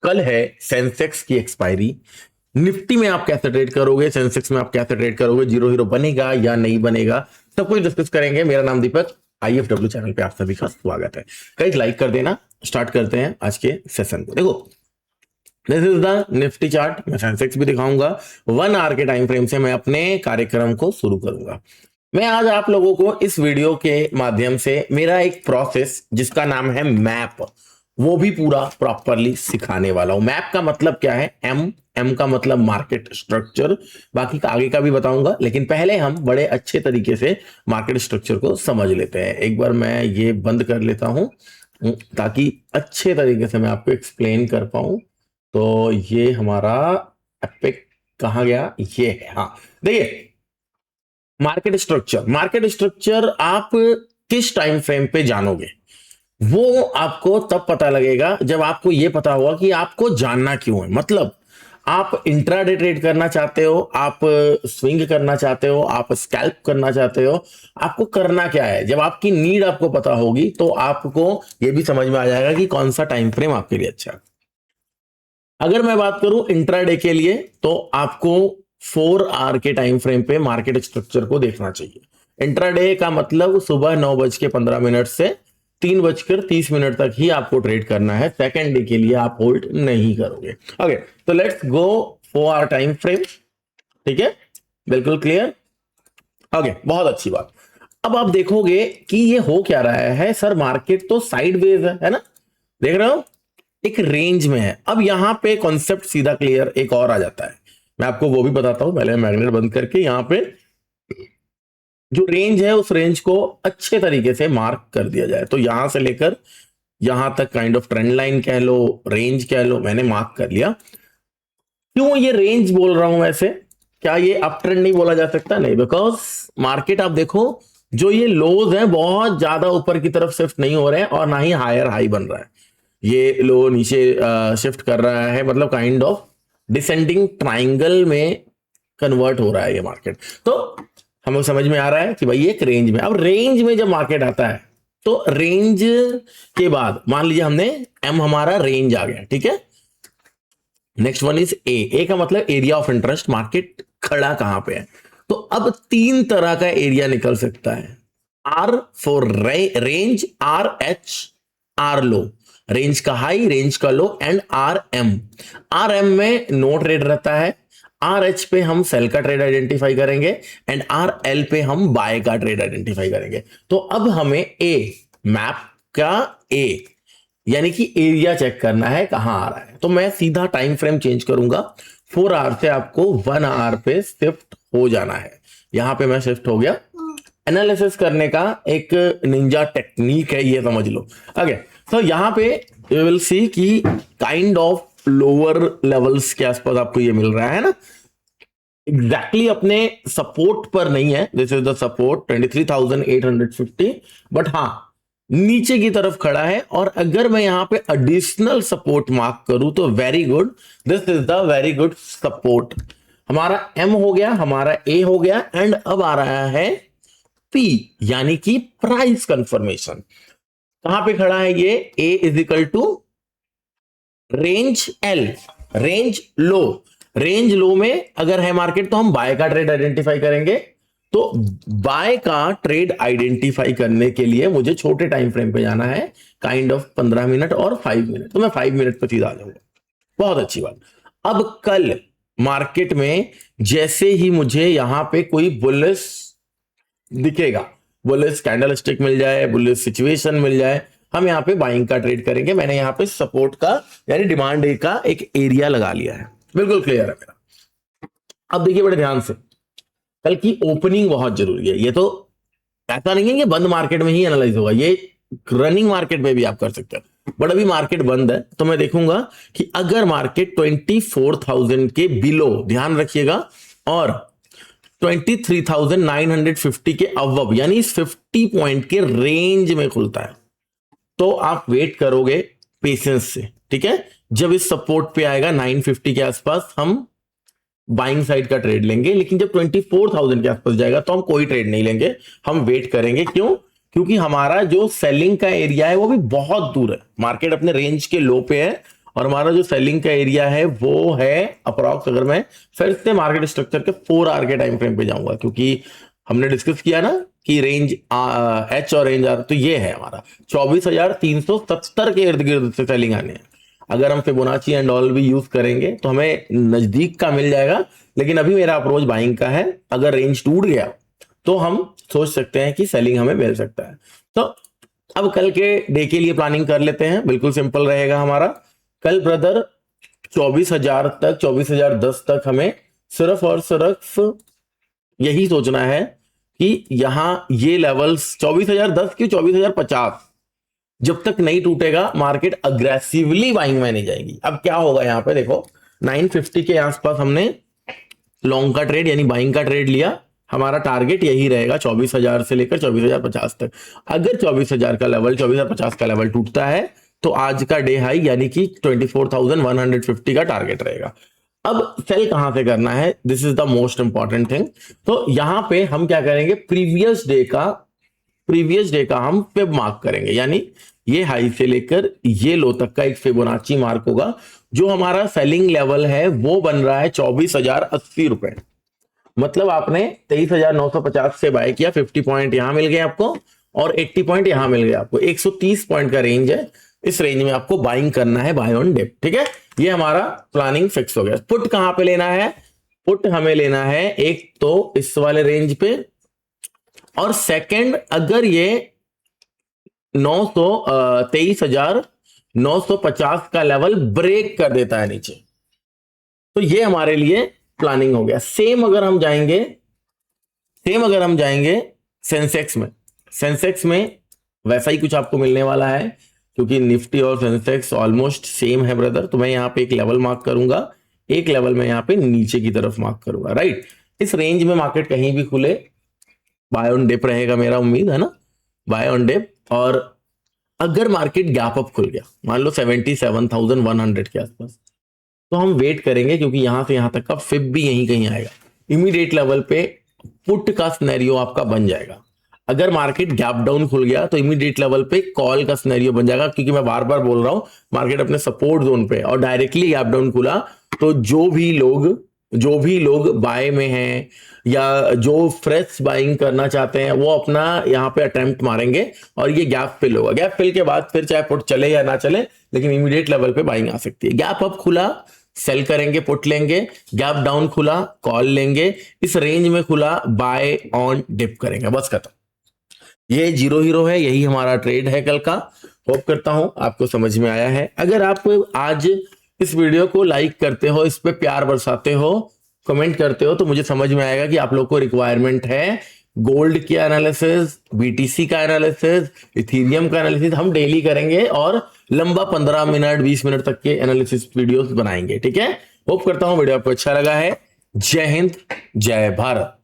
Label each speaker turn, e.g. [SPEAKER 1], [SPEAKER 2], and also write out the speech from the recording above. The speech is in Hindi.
[SPEAKER 1] कल है सेंसेक्स की एक्सपायरी। निफ्टी में आप कैसे ट्रेड करोगे, सेंसेक्स में आप कैसे ट्रेड करोगे, जीरो हीरो बनेगा या नहीं बनेगा, सब कुछ डिस्कस करेंगे। मेरा नाम दीपक, IFW चैनल पे आप सभी का स्वागत है। कहीं लाइक कर देना। स्टार्ट करते हैं आज के सेशन को। देखो, this is the Nifty chart. मैं सेंसेक्स भी दिखाऊंगा। 1 आवर के टाइम फ्रेम से मैं अपने कार्यक्रम को शुरू करूंगा। मैं आज आप लोगों को इस वीडियो के माध्यम से मेरा एक प्रोसेस जिसका नाम है मैप, वो भी पूरा प्रॉपरली सिखाने वाला हूं। मैप का मतलब क्या है? एम का मतलब मार्केट स्ट्रक्चर। बाकी का आगे का भी बताऊंगा, लेकिन पहले हम बड़े अच्छे तरीके से मार्केट स्ट्रक्चर को समझ लेते हैं। एक बार मैं ये बंद कर लेता हूं ताकि अच्छे तरीके से मैं आपको एक्सप्लेन कर पाऊं। तो ये हमारा एपिक कहाँ गया? ये है। हाँ, देखिए, मार्केट स्ट्रक्चर आप किस टाइम फ्रेम पे जानोगे, वो आपको तब पता लगेगा जब आपको यह पता होगा कि आपको जानना क्यों है। मतलब आप इंट्राडे ट्रेड करना चाहते हो, आप स्विंग करना चाहते हो, आप स्कैल्प करना चाहते हो, आपको करना क्या है। जब आपकी नीड आपको पता होगी तो आपको यह भी समझ में आ जाएगा कि कौन सा टाइम फ्रेम आपके लिए अच्छा है। अगर मैं बात करूं इंट्राडे के लिए, तो आपको 4 आवर के टाइम फ्रेम पे मार्केट स्ट्रक्चर को देखना चाहिए। इंट्राडे का मतलब सुबह 9:15 से 3:30 तक ही आपको ट्रेड करना है। सेकेंड डे के लिए आप होल्ड नहीं करोगे। ओके, तो let's go 4 our time frame. ठीक है, बिल्कुल क्लियर। ओके, बहुत अच्छी बात। अब आप देखोगे कि ये हो क्या रहा है। सर, मार्केट तो साइडवेज है ना, देख रहे हो, एक रेंज में है। अब यहां पे कॉन्सेप्ट सीधा क्लियर एक और आ जाता है। मैं आपको वो भी बताता हूं। पहले मैग्नेट बंद करके यहां पे जो रेंज है उस रेंज को अच्छे तरीके से मार्क कर दिया जाए। तो यहां से लेकर यहां तक काइंड ऑफ ट्रेंड लाइन कह लो, रेंज कह लो, मैंने मार्क कर लिया। क्यों ये रेंज बोल रहा हूं? वैसे क्या ये अप ट्रेंड नहीं बोला जा सकता? नहीं, बिकॉज मार्केट आप देखो, जो ये लोज है बहुत ज्यादा ऊपर की तरफ शिफ्ट नहीं हो रहे हैं और ना ही हायर हाई बन रहा है। ये लो नीचे शिफ्ट कर रहा है, मतलब काइंड ऑफ डिसेंडिंग ट्राइंगल में कन्वर्ट हो रहा है ये मार्केट। तो हमें समझ में आ रहा है कि भाई एक रेंज में, अब रेंज में जब मार्केट आता है तो रेंज के बाद मान लीजिए हमने एम, हमारा रेंज आ गया। ठीक है, नेक्स्ट वन इज ए का मतलब एरिया ऑफ इंटरेस्ट, मार्केट खड़ा कहां पे है। तो अब 3 तरह का एरिया निकल सकता है। R for range, R H, R low, range का हाई, रेंज का low, and R M. R M में नो ट्रेड रहता है, आर एच पे हम सेल का ट्रेड आइडेंटिफाई करेंगे, एंड आर एल पे हम बाय का ट्रेड आइडेंटिफाई करेंगे। तो अब हमें ए, मैप का ए, यानी कि एरिया चेक करना है कहां आ रहा है। तो मैं सीधा टाइम फ्रेम चेंज करूंगा। 4 आवर से आपको 1 आवर पे शिफ्ट हो जाना है। यहां पे मैं शिफ्ट हो गया। एनालिसिस करने का एक निंजा टेक्निक है, ये समझ लो। ओके, तो यहां पे यू विल सी कि काइंड ऑफ लोअर लेवल्स के आसपास आपको ये मिल रहा है ना, एग्जैक्टली अपने सपोर्ट पर नहीं है। This is the support 23,850, but हाँ नीचे की तरफ खड़ा है। और अगर मैं यहां पे एडिशनल सपोर्ट मार्क करूं तो very good, this is the very good support. हमारा एम हो गया, हमारा ए हो गया, एंड अब आ रहा है पी, यानी कि प्राइस कंफर्मेशन। कहां पे खड़ा है ये? A is equal to range L, range low. Range low में अगर है मार्केट तो हम बाय का ट्रेड आइडेंटिफाई करेंगे। तो बाय का ट्रेड आइडेंटिफाई करने के लिए मुझे छोटे टाइम फ्रेम पे जाना है, काइंड ऑफ 15 मिनट और 5 मिनट। तो मैं 5 मिनट पर सीधा आ जाऊंगा। बहुत अच्छी बात। अब कल मार्केट में जैसे ही मुझे यहां पे कोई बुलिश दिखेगा, बुलिश कैंडल स्टिक मिल जाए, बुलिश सिचुएशन मिल जाए, हम यहाँ पे बाइंग का ट्रेड करेंगे। मैंने यहाँ पे सपोर्ट का यानी डिमांड ए का एक एरिया लगा लिया है। बिल्कुल क्लियर है मेरा। अब देखिए बड़े ध्यान से, कल की ओपनिंग बहुत जरूरी है। ये तो ऐसा नहीं है कि बंद मार्केट में ही एनालाइज होगा, ये रनिंग मार्केट में भी आप कर सकते हो। बट अभी मार्केट बंद है तो मैं देखूंगा कि अगर मार्केट 24,000 के बिलो, ध्यान रखिएगा, और 23,950 के अबव, यानी इस 50 पॉइंट के रेंज में खुलता है, तो आप वेट करोगे पेशेंस से। ठीक है, जब इस सपोर्ट पे आएगा 950 के आसपास, हम बाइंग साइड का ट्रेड लेंगे। लेकिन जब 24,000 के आसपास जाएगा तो हम कोई ट्रेड नहीं लेंगे, हम वेट करेंगे। क्यों? क्योंकि हमारा जो सेलिंग का एरिया है वो भी बहुत दूर है। मार्केट अपने रेंज के लो पे है और हमारा जो सेलिंग का एरिया है वो है अप्रॉक्स, अगर मैं फिर से मार्केट स्ट्रक्चर के 4 आवर के टाइम फ्रेम पे जाऊंगा, क्योंकि हमने डिस्कस किया ना कि रेंज एच और रेंज आर, तो ये है हमारा 24,370 के इर्द गिर्द से सेलिंग आने हैं। अगर हम फिबोनाची एंड ऑल भी यूज करेंगे तो हमें नजदीक का मिल जाएगा, लेकिन अभी मेरा अप्रोच बाइंग का है। अगर रेंज टूट गया तो हम सोच सकते हैं कि सेलिंग हमें मिल सकता है। तो अब कल के डे के लिए प्लानिंग कर लेते हैं, बिल्कुल सिंपल रहेगा हमारा। कल ब्रदर 24,000 तक, 24,010 तक हमें सिर्फ और सिर्फ यही सोचना है कि यहां ये लेवल्स 24,010 की 24,050 जब तक नहीं टूटेगा मार्केट अग्रेसिवली बाइंग में नहीं जाएगी। अब क्या होगा यहाँ पे देखो, 950 के आसपास हमने लॉन्ग का ट्रेड यानी बाइंग का ट्रेड लिया, हमारा टारगेट यही रहेगा 24,000 से लेकर 24,050 तक। अगर 24,000 का लेवल, 24,050 का लेवल टूटता है तो आज का डे हाई यानी कि 24,150 का टारगेट रहेगा। अब सेल कहां से करना है, this is the most important thing. तो यहां पे हम क्या करेंगे, प्रीवियस डे का हम फिब मार्क करेंगे, यानी ये हाई से लेकर ये लो तक का एक फिबोनाची मार्क होगा। जो हमारा सेलिंग लेवल है वो बन रहा है 24,080 रुपए। मतलब आपने 23,950 से बाय किया, 50 पॉइंट यहां मिल गए आपको और 80 पॉइंट यहां मिल गए आपको। 130 पॉइंट का रेंज है, इस रेंज में आपको बाइंग करना है, बाय ऑन डिप। ठीक है, ये हमारा प्लानिंग फिक्स हो गया। पुट कहां पे लेना है, पुट हमें लेना है एक तो इस वाले रेंज पे, और सेकंड अगर ये 23,950 का लेवल ब्रेक कर देता है नीचे, तो ये हमारे लिए प्लानिंग हो गया। सेम अगर हम जाएंगे सेंसेक्स में वैसा ही कुछ आपको मिलने वाला है, क्योंकि निफ्टी और सेंसेक्स ऑलमोस्ट सेम है ब्रदर। तो मैं यहां पे एक लेवल मार्क करूंगा, एक लेवल में यहां पे नीचे की तरफ मार्क करूंगा, राइट। इस रेंज में मार्केट कहीं भी खुले बाय ऑन डिप रहेगा, मेरा उम्मीद है ना, बाय ऑन डिप। और अगर मार्केट गैप अप खुल गया, मान लो 77,100 के आसपास, तो हम वेट करेंगे, क्योंकि यहां से यहां तक का फिब भी यहीं कहीं आएगा। इमीडिएट लेवल पे पुट का सिनेरियो आपका बन जाएगा। अगर मार्केट गैप डाउन खुल गया तो इमीडिएट लेवल पे कॉल का सिनेरियो बन जाएगा, क्योंकि मैं बार बार बोल रहा हूं मार्केट अपने सपोर्ट जोन पे और डायरेक्टली गैप डाउन खुला तो जो भी लोग बाय में हैं या जो फ्रेश बाइंग करना चाहते हैं वो अपना यहाँ पे अटेम्प्ट मारेंगे और ये गैप फिल होगा। गैप फिल के बाद फिर चाहे पुट चले या ना चले, लेकिन इमीडिएट लेवल पे बाइंग आ सकती है। गैप अप खुला सेल करेंगे, पुट लेंगे, गैप डाउन खुला कॉल लेंगे, इस रेंज में खुला बाय ऑन डिप करेंगे, बस खत्म। ये जीरो हीरो है, यही हमारा ट्रेड है कल का। होप करता हूं आपको समझ में आया है। अगर आप आज इस वीडियो को लाइक करते हो, इस पे प्यार बरसाते हो, कमेंट करते हो, तो मुझे समझ में आएगा कि आप लोग को रिक्वायरमेंट है गोल्ड की एनालिसिस, बीटीसी का एनालिसिस, इथीरियम का एनालिसिस हम डेली करेंगे और लंबा 15 मिनट 20 मिनट तक के एनालिसिस वीडियोस बनाएंगे। ठीक है, होप करता हूं वीडियो आपको अच्छा लगा है। जय हिंद, जय भारत।